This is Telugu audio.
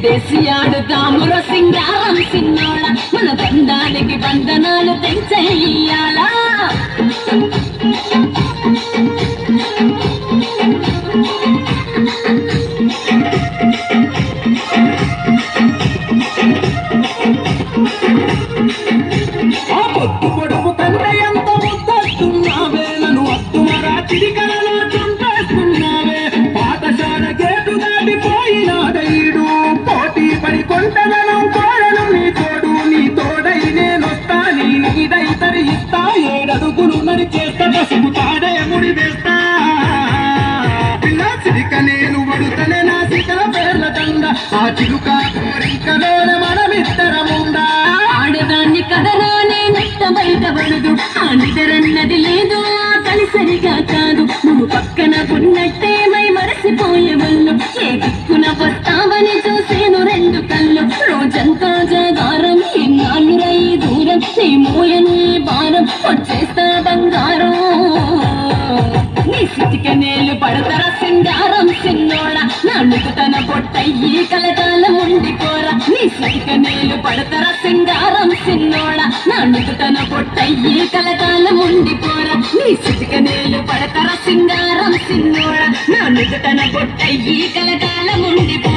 ఎగేసి ఆడుతామురో సింగారం సిన్నోడ మన బంధానికి బంధనాలు తెంచెయ్యాలా నేను వడుతనే నా సీతల పేర్ల దండ ఆ చిలుక కోరికలోన మనమిద్దరముండా ఆడదాన్ని కదరానే నెట్ట బయటపడదు ఆ నిద్రన్నది లేదు ఆ కలిసరిగా కాదు నువ్వు పక్కన ఉన్నట్టే మై మరసిపోయేవాళ్ళు ఏ దిక్కున వస్తావని చూసేను రెండు కళ్ళు రోజంతా జాగారం ఎన్నాళ్ళు రై దూరం నీ మోయని భారం వచ్చేస్తా బంగారం నీ సిటిక నేలు పడతరా సింగారం సిన్నోడ నాన్నకు తన పొట్టయ్యి కలకాలం ఉండిపోరా నీ సిటిక నేలు పడతరా సింగారం సిన్నోడ నాన్నకు తన పొట్టయ్యి కలకాలం ఉండిపోరా నీ సిటిక నేలు పడతరా సింగారం సిన్నోడ నాన్నకు తన పొట్టయ్యి కలకాలం ఉండిపోరా